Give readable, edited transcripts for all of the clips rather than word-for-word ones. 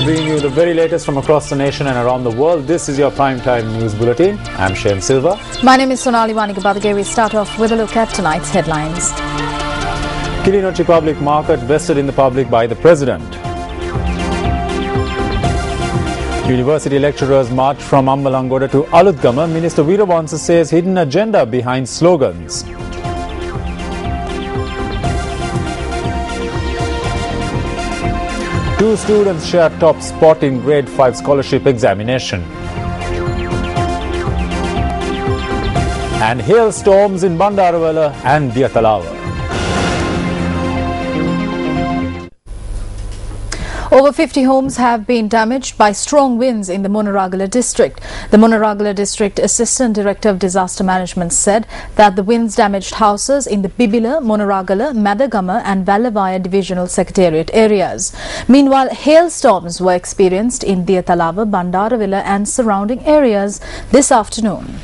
bringing you the very latest from across the nation and around the world. This is your primetime news bulletin. I'm Shane Silva. My name is Sonali Wanigabadage. We start off with a look at tonight's headlines. Kilinochchi public market vested in the public by the president. University lecturers march from Ambalangoda to Alutgama. Minister Weerawansa says hidden agenda behind slogans. Two students share top spot in grade 5 scholarship examination. And hailstorms in Bandarawala and Diathalawa. Over 50 homes have been damaged by strong winds in the Monaragala district. The Monaragala district Assistant Director of Disaster Management said that the winds damaged houses in the Bibila, Monaragala, Madagama and Vallavaya divisional secretariat areas. Meanwhile, hailstorms were experienced in Diathalawa, Bandarawala and surrounding areas this afternoon.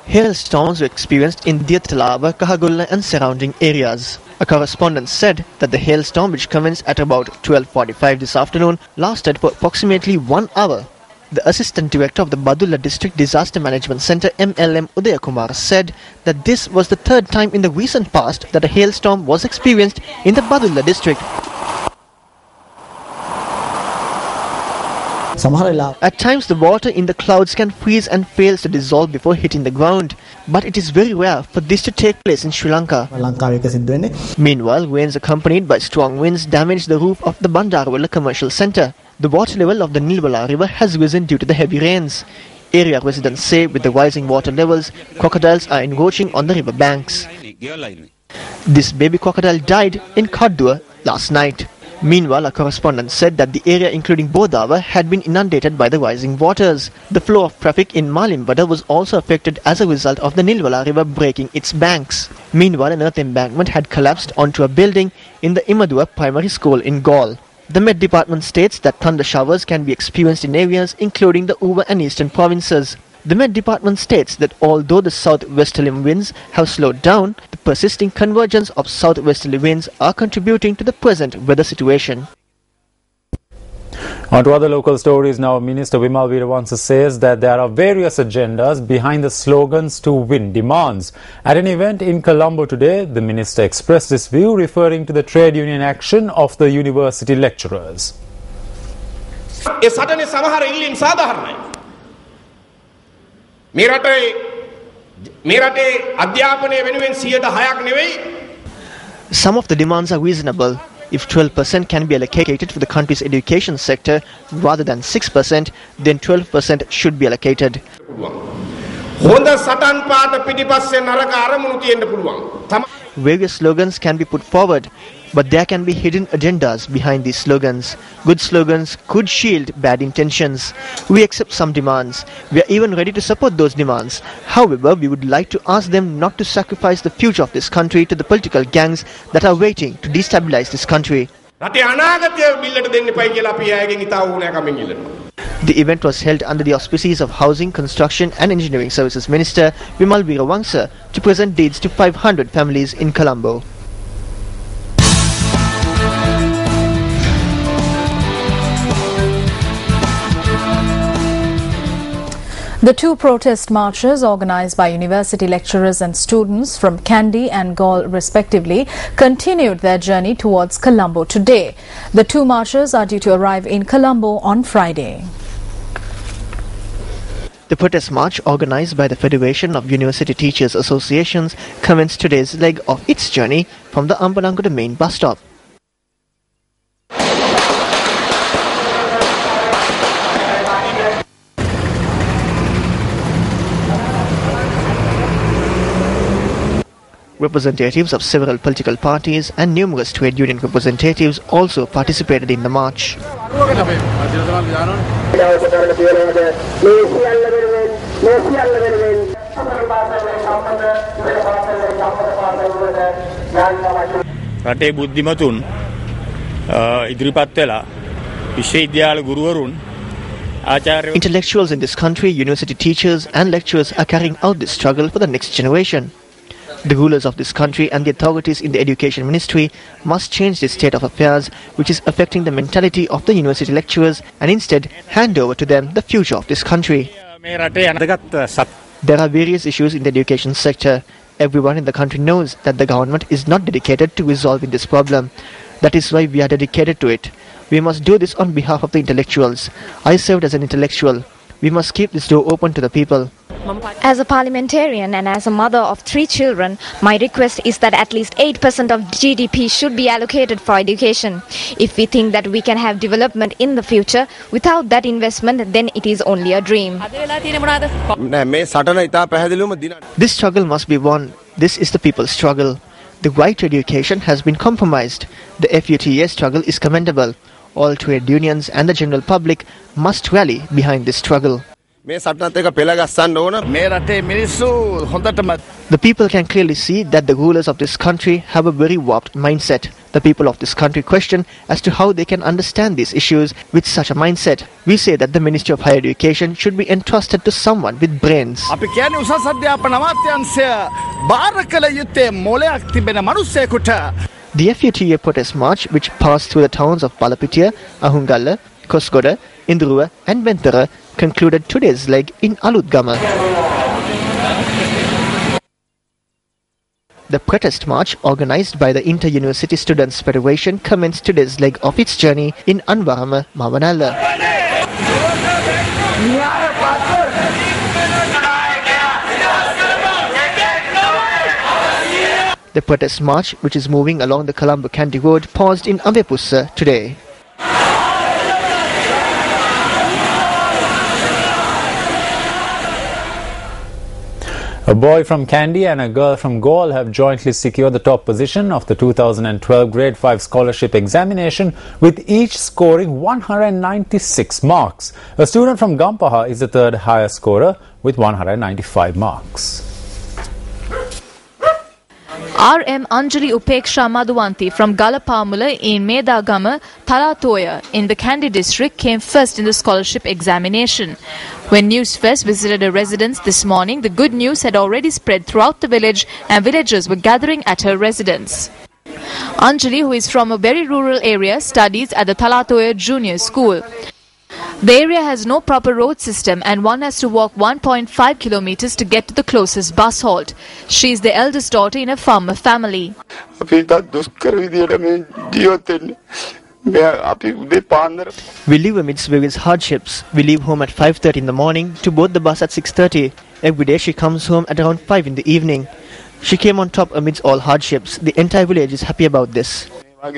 Hailstorms were experienced in Diathalawa, Kahagulla and surrounding areas. A correspondent said that the hailstorm, which commenced at about 12:45 this afternoon, lasted for approximately 1 hour. The Assistant Director of the Badulla District Disaster Management Centre, MLM Udayakumar, said that this was the third time in the recent past that a hailstorm was experienced in the Badulla district. At times the water in the clouds can freeze and fails to dissolve before hitting the ground, but it is very rare for this to take place in Sri Lanka. Meanwhile, rains accompanied by strong winds damaged the roof of the Bandarawala Commercial Centre. The water level of the Nilwala River has risen due to the heavy rains. Area residents say with the rising water levels, crocodiles are encroaching on the river banks. This baby crocodile died in Kaddua last night. Meanwhile, a correspondent said that the area including Bodawa had been inundated by the rising waters. The flow of traffic in Malimbada was also affected as a result of the Nilwala River breaking its banks. Meanwhile, an earth embankment had collapsed onto a building in the Imadua Primary School in Gaul. The Met Department states that thunder showers can be experienced in areas including the Uva and eastern provinces. The Met Department states that although the southwesterly winds have slowed down, the persisting convergence of southwesterly winds are contributing to the present weather situation. On to other local stories now. Minister Vimal Weerawansa says that there are various agendas behind the slogans to win demands. At an event in Colombo today, the minister expressed this view, referring to the trade union action of the university lecturers. Some of the demands are reasonable. If 12% can be allocated for the country's education sector rather than 6%, then 12% should be allocated. Various slogans can be put forward, but there can be hidden agendas behind these slogans. Good slogans could shield bad intentions. We accept some demands. We are even ready to support those demands. However, we would like to ask them not to sacrifice the future of this country to the political gangs that are waiting to destabilize this country. The event was held under the auspices of Housing, Construction and Engineering Services Minister Vimal Weerawansa to present deeds to 500 families in Colombo. The two protest marches organised by university lecturers and students from Kandy and Gaul respectively continued their journey towards Colombo today. The two marchers are due to arrive in Colombo on Friday. The protest march, organised by the Federation of University Teachers Associations, commenced today's leg of its journey from the Ambalangoda main bus stop. Representatives of several political parties and numerous trade union representatives also participated in the march. රටේ බුද්ධිමතුන් ඉදිරිපත් වෙලා විශ්වවිද්‍යාල ගුරුවරුන් ආචාර්ය Intellectuals in this country, university teachers and lecturers are carrying out this struggle for the next generation. The rulers of this country and the authorities in the Education Ministry must change this state of affairs, which is affecting the mentality of the university lecturers, and instead hand over to them the future of this country. There are various issues in the education sector. Everyone in the country knows that the government is not dedicated to resolving this problem. That is why we are dedicated to it. We must do this on behalf of the intellectuals. I served as an intellectual. We must keep this door open to the people. As a parliamentarian and as a mother of 3 children, my request is that at least 8% of GDP should be allocated for education. If we think that we can have development in the future without that investment, then it is only a dream. This struggle must be won. This is the people's struggle. The right to education has been compromised. The FUTA struggle is commendable. All trade unions and the general public must rally behind this struggle. The people can clearly see that the rulers of this country have a very warped mindset. The people of this country question as to how they can understand these issues with such a mindset. We say that the Ministry of Higher Education should be entrusted to someone with brains. The FUTA protest march, which passed through the towns of Palapitiya, Ahungalla, Kosgoda, Induruwa and Bentara, concluded today's leg in Alutgama. The protest march, organized by the Inter-University Students Federation, commenced today's leg of its journey in Anwarama, Mavanala. The protest march, which is moving along the Colombo-Kandy Road, paused in Ambepussa today. A boy from Kandy and a girl from Gaul have jointly secured the top position of the 2012 Grade 5 scholarship examination, with each scoring 196 marks. A student from Gampaha is the third highest scorer with 195 marks. R.M. Anjali Upeksha Madhuwanti from Galapamula in Medagama, Talatoya in the Kandy district came first in the scholarship examination. When News First visited a residence this morning, the good news had already spread throughout the village and villagers were gathering at her residence. Anjali, who is from a very rural area, studies at the Talatoya Junior School. The area has no proper road system and one has to walk 1.5 kilometers to get to the closest bus halt. She is the eldest daughter in a farmer family. We live amidst various hardships. We leave home at 5:30 in the morning to board the bus at 6:30. Every day she comes home at around 5 in the evening. She came on top amidst all hardships. The entire village is happy about this. I'm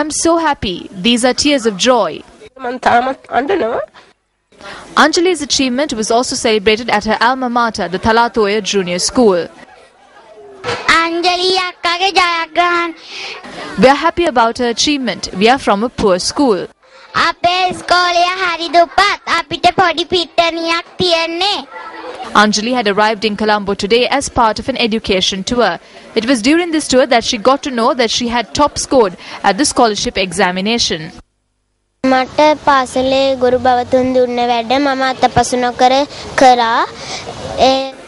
so happy. These are tears of joy. Anjali's achievement was also celebrated at her alma mater, the Talatoya Junior School. We are happy about her achievement. We are from a poor school. Anjali had arrived in Colombo today as part of an education tour. It was during this tour that she got to know that she had top scored at the scholarship examination.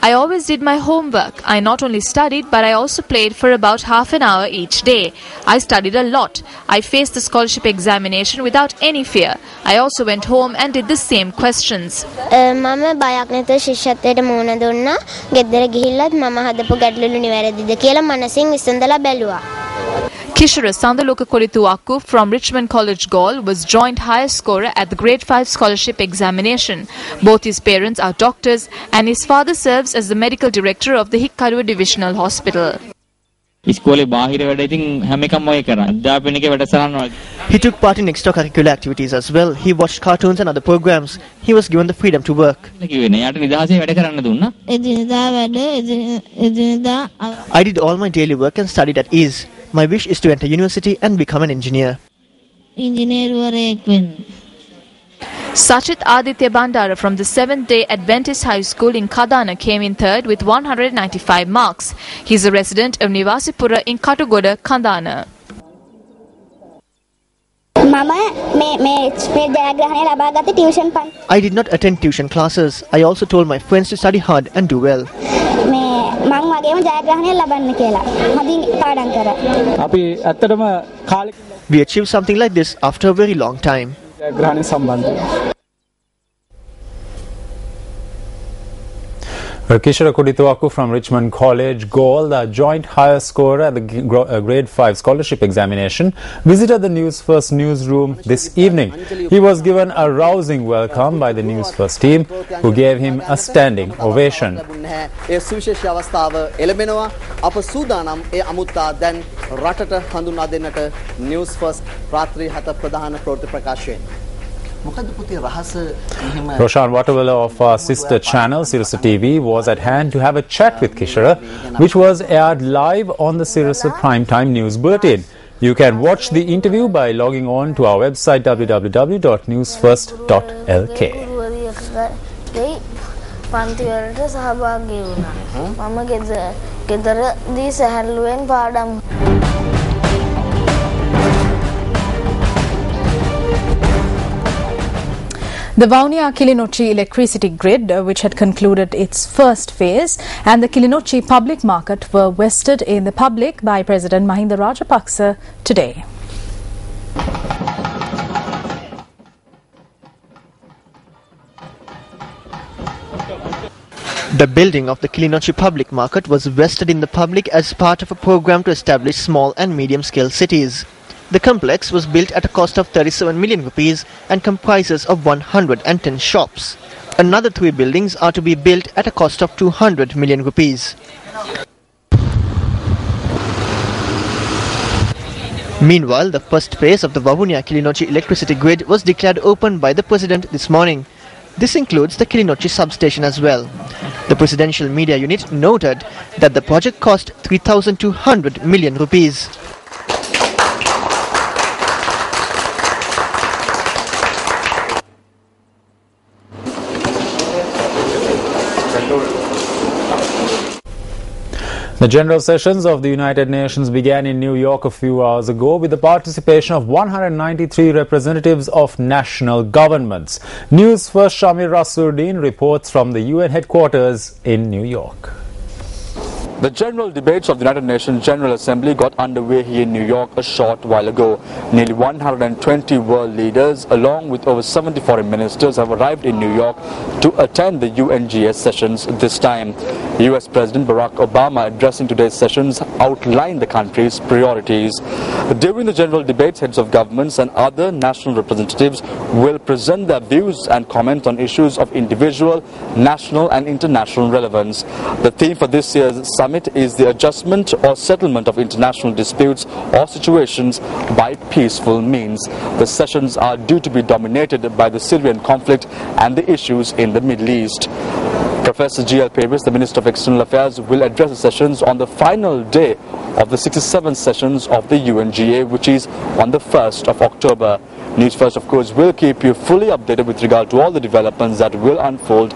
I always did my homework. I not only studied, but I also played for about half an hour each day. I studied a lot. I faced the scholarship examination without any fear. I also went home and did the same questions. Kishore Sandaloka Kolituaku from Richmond College Gaul was joint highest scorer at the Grade 5 scholarship examination. Both his parents are doctors and his father serves as the medical director of the Hikkaduwa Divisional Hospital. He took part in extracurricular activities as well. He watched cartoons and other programs. He was given the freedom to work. I did all my daily work and studied at ease. My wish is to enter university and become an engineer. Sachit Aditya Bandara from the 7th-day Adventist High School in Kadana came in third with 195 marks. He is a resident of Nivasipura in Katugoda, Kadana. I did not attend tuition classes. I also told my friends to study hard and do well. We achieved something like this after a very long time. Kishara Kudituaku from Richmond College, Gaul, the joint higher scorer at the Grade 5 scholarship examination, visited the News First newsroom this evening. He was given a rousing welcome by the News First team, who gave him a standing ovation. Roshan Waterwala of our sister channel, Sirasa TV, was at hand to have a chat with Kishara, which was aired live on the Sirasa Primetime News Bulletin. You can watch the interview by logging on to our website www.newsfirst.lk. The Vavuniya-Kilinochchi electricity grid, which had concluded its first phase, and the Kilinochchi public market were vested in the public by President Mahinda Rajapaksa today. The building of the Kilinochchi public market was vested in the public as part of a program to establish small and medium-scale cities. The complex was built at a cost of 37 million rupees and comprises of 110 shops. Another 3 buildings are to be built at a cost of 200 million rupees. Meanwhile, the first phase of the Vavuniya-Kilinochchi electricity grid was declared open by the President this morning. This includes the Kilinochchi substation as well. The presidential media unit noted that the project cost 3,200 million rupees. The General Sessions of the United Nations began in New York a few hours ago with the participation of 193 representatives of national governments. News First Shamir Rasuddin reports from the UN headquarters in New York. The general debates of the United Nations General Assembly got underway here in New York a short while ago. Nearly 120 world leaders along with over 70 foreign ministers have arrived in New York to attend the UNGS sessions this time. US President Barack Obama, addressing today's sessions, outlined the country's priorities. During the general debates, heads of governments and other national representatives will present their views and comment on issues of individual, national and international relevance. The theme for this year's summit is the adjustment or settlement of international disputes or situations by peaceful means. The sessions are due to be dominated by the Syrian conflict and the issues in the Middle East. Professor G.L. Pavis, the Minister of External Affairs, will address the sessions on the final day of the 67th sessions of the UNGA, which is on the 1st of October. News First, of course, will keep you fully updated with regard to all the developments that will unfold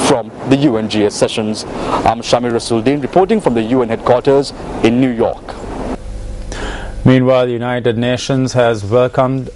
from the UNGA sessions. I'm Shamir Rasuddin reporting from the UN headquarters in New York. Meanwhile, the United Nations has welcomed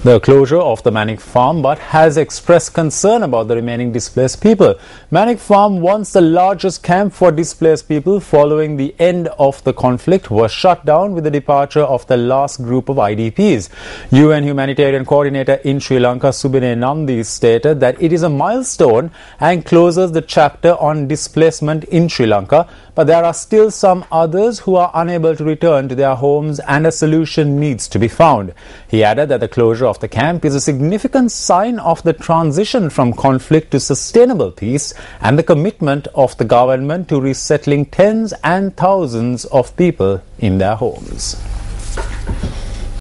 the closure of the Manic Farm but has expressed concern about the remaining displaced people. Manic Farm, once the largest camp for displaced people following the end of the conflict, was shut down with the departure of the last group of IDPs. UN Humanitarian Coordinator in Sri Lanka, Subine Nandi, stated that it is a milestone and closes the chapter on displacement in Sri Lanka, but there are still some others who are unable to return to their homes and a solution needs to be found. He added that the closure of the camp is a significant sign of the transition from conflict to sustainable peace and the commitment of the government to resettling tens and thousands of people in their homes.